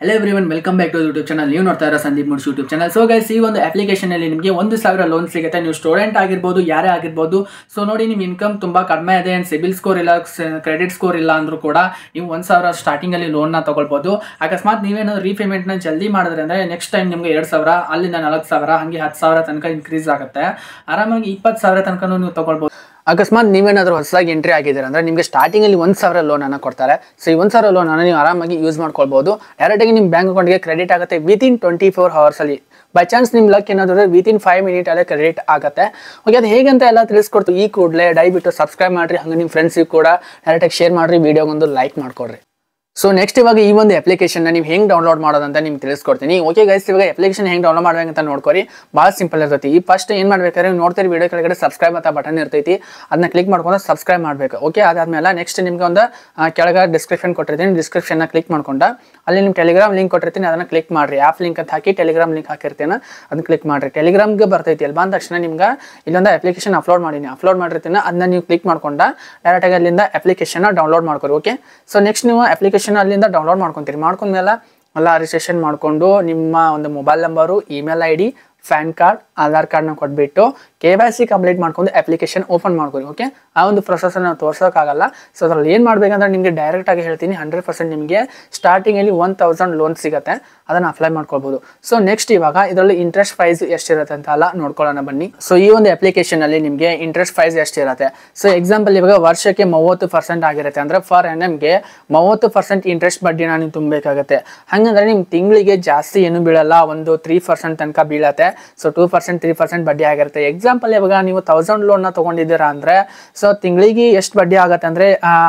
Hello everyone, welcome back to the YouTube channel. ನೀವು ನೋಡ್ತಾ ಇರೋ Sandeep ಮುಡ್ಸ್ YouTube channel. So guys, ಈ ಒಂದು ಅಪ್ಲಿಕೇಶನ್ ಅಲ್ಲಿ ನಿಮಗೆ 1000 ಲೋನ್ ಸಿಗುತ್ತೆ. ನೀವು ಸ್ಟೂಡೆಂಟ್ ಆಗಿರಬಹುದು, ಯಾರೇ ಆಗಿರಬಹುದು. ಸೊ ನೋಡಿ, ನಿಮ್ಮ ಇನ್ಕಮ್ ತುಂಬಾ ಕಡಿಮೆ ಇದೆ, ಸಿಬಿಲ್ ಸ್ಕೋರ್ ಇಲ್ಲ, ಕ್ರೆಡಿಟ್ ಸ್ಕೋರ್ ಇಲ್ಲ ಅಂದ್ರೂ ಕೂಡ ನೀವು 1000 ಸ್ಟಾರ್ಟಿಂಗ್ ಅಲ್ಲಿ ಲೋನ್ ನ ತಗೊಳ್ಬಹುದು. ಅಕಸ್ಮಾತ್ ನೀವೇನಾದ್ರು ರೀಪೇಮೆಂಟ್ ನ ಜಲ್ದಿ ಮಾಡಿದ್ರೆ ಅಂದ್ರೆ ನೆಕ್ಸ್ಟ್ ಟೈಮ್ ನಿಮಗೆ 2000, ಅಲ್ಲಿಂದ 4000, ಹಂಗೆ 10000 ತನಕ ಇನ್ಕ್ರೀಸ್ ಆಗುತ್ತೆ. ಆರಾಮಾಗಿ 20000 ತನಕ ನೀವು ತಗೊಳ್ಬಹುದು. ಅಕಸ್ಮಾತ್ ನೀವೇನಾದರೂ ಹೊಸದಾಗಿ ಎಂಟ್ರಿ ಆಗಿದ್ದೀರಾ ಅಂದರೆ ನಿಮಗೆ ಸ್ಟಾರ್ಟಿಂಗಲ್ಲಿ 1000 ಲೋನನ್ನು ಕೊಡ್ತಾರೆ. ಸೊ ಈ 1000 ಲೋನನ್ನು ನೀವು ಆರಾಮಾಗಿ ಯೂಸ್ ಮಾಡ್ಕೊಳ್ಬೋದು. ಡೈರೆಕ್ಟಾಗಿ ನಿಮ್ಮ ಬ್ಯಾಂಕ್ ಅಕೌಂಟ್ಗೆ ಕ್ರೆಡಿಟ್ ಆಗುತ್ತೆ ವಿತಿನ್ 24 ಅವರ್ಸಲ್ಲಿ. ಬೈ ಚಾನ್ಸ್ ನಿಮ್ಮ ಲಕ್ ಏನಾದರೂ ವಿತಿನ್ 5 ಮಿನಿಟ್ ಅಲ್ಲೇ ಕ್ರೆಡಿಟ್ ಆಗುತ್ತೆ. ಓಕೆ, ಅದು ಹೇಗಂತ ಎಲ್ಲ ತಿಳಿಸ್ಕೊಡ್ತು ಈ ಕೂಡಲೇ ದಯವಿಟ್ಟು ಸಬ್ಸ್ಕ್ರೈಬ್ ಮಾಡಿರಿ. ಹಾಗೆ ನಿಮ್ಮ ಫ್ರೆಂಡ್ಸಿಗೆ ಕೂಡ ಡೈರೆಕ್ಟಾಗಿ ಶೇರ್ ಮಾಡಿರಿ, ವಿಡಿಯೋಗೊಂದು ಲೈಕ್ ಮಾಡ್ಕೊಡ್ರಿ. ಸೊ ನೆಕ್ಸ್ಟ್ ಇವಾಗ ಈ ಒಂದು ಅಪ್ಲಿಕೇಶನ್ ನೀವು ಹೆಂಗೆ ಡೌನ್ಲೋಡ್ ಮಾಡೋದಂತ ನಿಮ್ಗೆ ತಿಳಿಸ್ಕೊಡ್ತೀನಿ. ಓಕೆ ಗೈಸ್, ಇವಾಗ ಅಪ್ಲಿಕೇಶನ್ ಹೆಂಗೆ ಡೌನ್ಲೋಡ್ ಮಾಡ್ಬೇಕಂತ ನೋಡ್ಕೊರಿ. ಭಾಳ ಸಿಂಪಲ್ ಇರ್ತೈತಿ. ಈ ಫಸ್ಟ್ ಏನು ಮಾಡ್ಬೇಕಾದ್ರೆ ನೀವು ನೋಡ್ತೀರಿ ವಿಡಿಯೋ ಕೆಳಗಡೆ ಸಬ್ಸ್ಕ್ರೈಬ್ ಅಂತ ಬಟನ್ ಇರ್ತೈತಿ, ಅದನ್ನ ಕ್ಲಿಕ್ ಮಾಡ್ಕೊಂಡು ಸಬ್ಸ್ಕ್ರೈಬ್ ಮಾಡಬೇಕು. ಓಕೆ, ಅದಾದ್ಮೇಲೆ ನೆಕ್ಸ್ಟ್ ನಿಮ್ಗೆ ಒಂದು ಕೆಳಗೆ ಡಿಸ್ಕ್ರಿಪ್ಷನ್ ಕೊಟ್ಟಿರ್ತೀನಿ, ಡಿಸ್ಕ್ರಿಪ್ಷನ್ನ ಕ್ಲಿಕ್ ಮಾಡ್ಕೊಂಡು ಅಲ್ಲಿ ನಿಮ್ಮ ಟೆಲಿಗ್ರಾಮ್ ಲಿಂಕ್ ಕೊಟ್ಟಿರ್ತೀನಿ, ಅದನ್ನು ಕ್ಲಿಕ್ ಮಾಡಿರಿ. ಆ್ಯಪ್ ಲಿಂಕ್ ಅಂತ ಹಾಕಿ ಟೆಲಿಗ್ರಾಮ್ ಲಿಂಕ್ ಹಾಕಿರ್ತೀನಿ, ಅದನ್ನ ಕ್ಲಿಕ್ ಮಾಡಿರಿ. ಟೆಲಿಗ್ರಾಮ್ಗೆ ಬರ್ತೈತಿ. ಅಲ್ಲಿ ಬಂದ ತಕ್ಷಣ ನಿಮ್ಗೆ ಇಲ್ಲೊಂದು ಅಪ್ಲಿಕೇಶನ್ ಅಪ್ಲೋಡ್ ಮಾಡಿರ್ತೀನಿ, ಅದನ್ನ ನೀವು ಕ್ಲಿಕ್ ಮಾಡ್ಕೊಂಡು ಡೈರೆಕ್ಟಾಗಿ ಅಲ್ಲಿಂದ ಅಪ್ಲಿಕೇಶನ್ ಡೌನ್ಲೋಡ್ ಮಾಡ್ಕೊರಿ. ಓಕೆ, ಸೊ ನೆಕ್ಸ್ಟ್ ನೀವು ಅಪ್ಲಿಕೇಶನ್ ಅಲ್ಲಿಂದ ಡೌನ್ಲೋಡ್ ಮಾಡ್ಕೊಂಡ್ಮೇಲೆ ಎಲ್ಲ ರಿಜಿಸ್ಟ್ರೇಷನ್ ಮಾಡಿಕೊಂಡು ನಿಮ್ಮ ಒಂದು mobile number, email ID, PAN card, Aadhaar ಕಾರ್ಡ್ನ ಕೊಟ್ಬಿಟ್ಟು KYC ಕಂಪ್ಲೀಟ್ ಮಾಡ್ಕೊಂಡು ಅಪ್ಲಿಕೇಶನ್ ಓಪನ್ ಮಾಡ್ಕೊರಿ. ಓಕೆ, ಆ ಒಂದು ಪ್ರೊಸೆಸ್ ನಾವು ತೋರ್ಸೋಕ್ಕಾಗಲ್ಲ. ಸೊ ಅದ್ರಲ್ಲಿ ಏನು ಮಾಡ್ಬೇಕಂದ್ರೆ ನಿಮಗೆ ಡೈರೆಕ್ಟಾಗಿ ಹೇಳ್ತೀನಿ, 100% ನಿಮಗೆ ಸ್ಟಾರ್ಟಿಂಗಲ್ಲಿ 1000 ಲೋನ್ ಸಿಗುತ್ತೆ, ಅದನ್ನು ಅಪ್ಲೈ ಮಾಡ್ಕೊಳ್ಬೋದು. ಸೊ ನೆಕ್ಸ್ಟ್ ಇವಾಗ ಇದರಲ್ಲಿ ಇಂಟ್ರೆಸ್ಟ್ ಪ್ರೈಸ್ ಎಷ್ಟಿರುತ್ತೆ ಅಂತ ಎಲ್ಲ ನೋಡ್ಕೊಳ್ಳೋಣ ಬನ್ನಿ. ಸೊ ಈ ಒಂದು ಅಪ್ಲಿಕೇಶನಲ್ಲಿ ನಿಮಗೆ ಇಂಟ್ರೆಸ್ಟ್ ಪ್ರೈಸ್ ಎಷ್ಟಿರುತ್ತೆ. ಸೊ ಎಕ್ಸಾಂಪಲ್ ಇವಾಗ ವರ್ಷಕ್ಕೆ 30% ಆಗಿರುತ್ತೆ ಅಂದರೆ ಫಾರ್ NMಗೆ 30% ಇಂಟ್ರೆಸ್ಟ್ ಬಡ್ಡಿನ ನೀವು ತುಂಬಬೇಕಾಗುತ್ತೆ. ಹಾಗಂದ್ರೆ ನಿಮ್ಗೆ ತಿಂಗಳಿಗೆ ಜಾಸ್ತಿ ಏನು ಬೀಳಲ್ಲ, ಒಂದು 3% ತನಕ ಬೀಳತ್ತೆ. ಸೊ 2%, 3% ಬಡ್ಡಿ ಆಗಿರುತ್ತೆ. ಎಕ್ಸಾಂಪಲ್ ಇವಾಗ ನೀವು 1000 ಲೋನ್ನ ತೊಗೊಂಡಿದ್ದೀರಾ ಅಂದರೆ ಸೊ ತಿಂಗಳಿಗೆ ಎಷ್ಟು ಬಡ್ಡಿ ಆಗುತ್ತೆ ಅಂದರೆ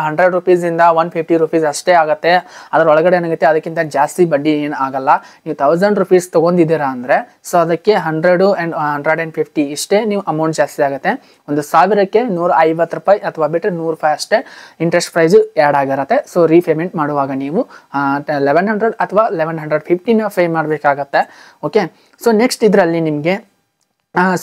100 ರೂಪೀಸಿಂದ 150 ರೂಪೀಸ್ ಅಷ್ಟೇ ಆಗುತ್ತೆ. ಅದರೊಳಗಡೆ ಏನಾಗುತ್ತೆ, ಅದಕ್ಕಿಂತ ಜಾಸ್ತಿ ಬಡ್ಡಿ ಏನು ಆಗಲ್ಲ. ನೀವು 1000 ರೂಪೀಸ್ ತೊಗೊಂಡಿದ್ದೀರಾ ಅಂದರೆ ಸೊ ಅದಕ್ಕೆ 100 and 150 ಇಷ್ಟೇ ನೀವು ಅಮೌಂಟ್ ಜಾಸ್ತಿ ಆಗುತ್ತೆ. ಒಂದು 1000ಕ್ಕೆ 150 ರೂಪಾಯಿ ಅಥವಾ ಬಿಟ್ಟರೆ 100 ರೂಪಾಯಿ ಅಷ್ಟೇ ಇಂಟ್ರೆಸ್ಟ್ ಪ್ರೈಸು ಆ್ಯಡ್ ಆಗಿರುತ್ತೆ. ಸೊ ರೀಪೇಮೆಂಟ್ ಮಾಡುವಾಗ ನೀವು 1100 ಅಥವಾ 1150ನ ಪೇ ಮಾಡಬೇಕಾಗತ್ತೆ. ಓಕೆ, ಸೊ ನೆಕ್ಸ್ಟ್ ಇದರಲ್ಲಿ ನಿಮಗೆ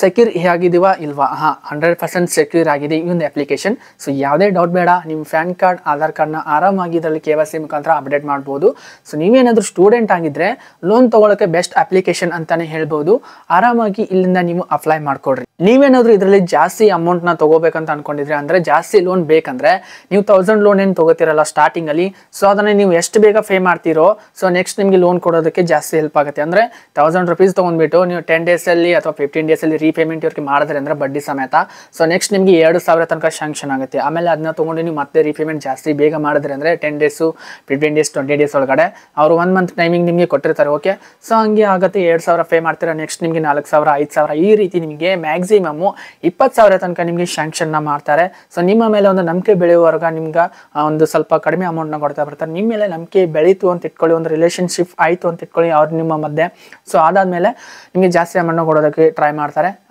ಸೆಕ್ಯೂರ್ ಆಗಿದೀವಾ ಇಲ್ವಾ? 100% ಸೆಕ್ಯೂರ್ ಆಗಿದೆ ಈ ಒಂದು ಅಪ್ಲಿಕೇಶನ್. ಸೊ ಯಾವುದೇ ಡೌಟ್ ಬೇಡ, ನಿಮ್ಮ ಪ್ಯಾನ್ ಕಾರ್ಡ್, ಆಧಾರ್ ಕಾರ್ಡ್ನ ಆರಾಮಾಗಿ ಇದರಲ್ಲಿ KYC ಮುಖಾಂತರ ಅಪ್ಡೇಟ್ ಮಾಡ್ಬೋದು. ಸೊ ನೀವೇನಾದರೂ ಸ್ಟೂಡೆಂಟ್ ಆಗಿದ್ರೆ ಲೋನ್ ತೊಗೊಳಕ್ಕೆ ಬೆಸ್ಟ್ ಅಪ್ಲಿಕೇಶನ್ ಅಂತಾನೆ ಹೇಳ್ಬೋದು. ಆರಾಮಾಗಿ ಇಲ್ಲಿಂದ ನೀವು ಅಪ್ಲೈ ಮಾಡ್ಕೊಡ್ರಿ. ನೀವೇನಾದರೂ ಇದರಲ್ಲಿ ಜಾಸ್ತಿ ಅಮೌಂಟ್ನ ತೊಗೋಬೇಕಂತ ಅನ್ಕೊಂಡಿದ್ರೆ ಅಂದರೆ ಜಾಸ್ತಿ ಲೋನ್ ಬೇಕಂದ್ರೆ ನೀವು 1000 ಲೋನ್ ಏನು ತೊಗೋತಿರಲ್ಲ ಸ್ಟಾರ್ಟಿಂಗಲ್ಲಿ, ಸೊ ಅದನ್ನು ನೀವು ಎಷ್ಟು ಬೇಗ ಪೇ ಮಾಡ್ತೀರೋ ಸೊ ನೆಕ್ಸ್ಟ್ ನಿಮಗೆ ಲೋನ್ ಕೊಡೋದಕ್ಕೆ ಜಾಸ್ತಿ ಹೆಲ್ಪ್ ಆಗುತ್ತೆ. ಅಂದರೆ 1000 ರೂಪೀಸ್ ತೊಗೊಂಡ್ಬಿಟ್ಟು ನೀವು 10 ಡೇಸಲ್ಲಿ ಅಥವಾ 15 ಡೇಸಲ್ಲಿ ರೀಪೇಮೆಂಟ್ ಇವ್ರಿಗೆ ಮಾಡಿದ್ರೆ ಅಂದರೆ ಬಡ್ಡಿ ಸಮೇತ ಸೊ ನೆಕ್ಸ್ಟ್ ನಿಮಗೆ 2000 ತನಕ ಶಾಂಕ್ಷನ್ ಆಗುತ್ತೆ. ಆಮೇಲೆ ಅದನ್ನ ತೊಗೊಂಡು ನೀವು ಮತ್ತೆ ರೀಪೇಮೆಂಟ್ ಜಾಸ್ತಿ ಬೇಗ ಮಾಡಿದ್ರೆ ಅಂದರೆ 10 ಡೇಸು, 15 ಡೇಸ್, 20 ಡೇಸ್ ಒಳಗಡೆ ಅವರು 1 ಮಂತ್ ಟೈಮಿಂಗ್ ನಿಮಗೆ ಕೊಟ್ಟಿರ್ತಾರೆ. ಓಕೆ, ಸೊ ಹಂಗೆ ಆಗುತ್ತೆ. 2000 ಪೇ ಮಾಡ್ತೀರಾ, ನೆಕ್ಸ್ಟ್ ನಿಮಗೆ 4000, 5000 ಈ ರೀತಿ ನಿಮಗೆ ಮ್ಯಾಕ್ಸಿಮಮ್ಮು 20000 ತನಕ ನಿಮಗೆ ಶಾಂಕ್ಷನ್ನ ಮಾಡ್ತಾರೆ. ಸೊ ನಿಮ್ಮ ಮೇಲೆ ಒಂದು ನಂಬಿಕೆ ಬೆಳೆಯುವವರೆಗೆ ನಿಮ್ಗೆ ಒಂದು ಸ್ವಲ್ಪ ಕಡಿಮೆ ಅಮೌಂಟ್ನ ಕೊಡ್ತಾ ಬರ್ತಾರೆ. ನಿಮ್ಮ ಮೇಲೆ ನಂಬಿಕೆ ಬೆಳೀತು ಅಂತ ಇಟ್ಕೊಳ್ಳಿ, ಒಂದು ರಿಲೇಷನ್ಶಿಪ್ ಆಯಿತು ಅಂತ ಇಟ್ಕೊಳ್ಳಿ ಅವ್ರು ನಿಮ್ಮ ಮಧ್ಯೆ. ಸೊ ಅದಾದಮೇಲೆ ನಿಮಗೆ ಜಾಸ್ತಿ ಅಮೌಂಟ್ನ ಕೊಡೋದಕ್ಕೆ ಟ್ರೈ ಮಾಡ್ತಾರೆ.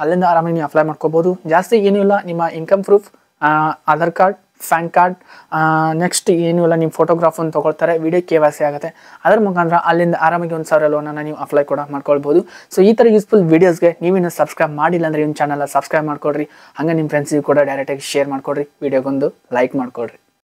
ಅಲ್ಲಿಂದ ಆರಾಮಾಗಿ ನೀವು ಅಪ್ಲೈ ಮಾಡ್ಕೋಬೋದು. ಜಾಸ್ತಿ ಏನೂ ಇಲ್ಲ, ನಿಮ್ಮ income proof, Aadhaar card, PAN card, next ಏನೂ ಇಲ್ಲ, ನಿಮ್ಮ ಫೋಟೋಗ್ರಾಫನ್ನು ತೊಗೊಳ್ತಾರೆ, ವಿಡಿಯೋ KYC ಆಗುತ್ತೆ. ಅದರ ಮುಖಾಂತರ ಅಲ್ಲಿಂದ ಆರಾಮಾಗಿ 1000 ಲೋನನ್ನು ನೀವು ಅಪ್ಲೈ ಕೂಡ ಮಾಡ್ಕೊಳ್ಬೋದು. ಸೊ ಈ ಥರ ಯೂಸ್ಫುಲ್ ವೀಡಿಯೋಸ್ಗೆ ನೀವಿನ್ನೂ ಸಬ್ಸ್ಕ್ರೈಬ್ ಮಾಡಿಲ್ಲ ಅಂದರೆ ನಿಮ್ಮ ಚಾನಲ್ ಸಬ್ಸ್ಕ್ರೈಬ್ ಮಾಡ್ಕೊಡ್ರಿ. ಹಾಗೆ ನಿಮ್ಮ ಫ್ರೆಂಡ್ಸಿಗೂ ಕೂಡ ಡೈರೆಕ್ಟಾಗಿ ಶೇರ್ ಮಾಡ್ಕೊಡ್ರಿ, ವಿಡಿಯೋಗೊಂದು ಲೈಕ್ ಮಾಡ್ಕೊಡ್ರಿ.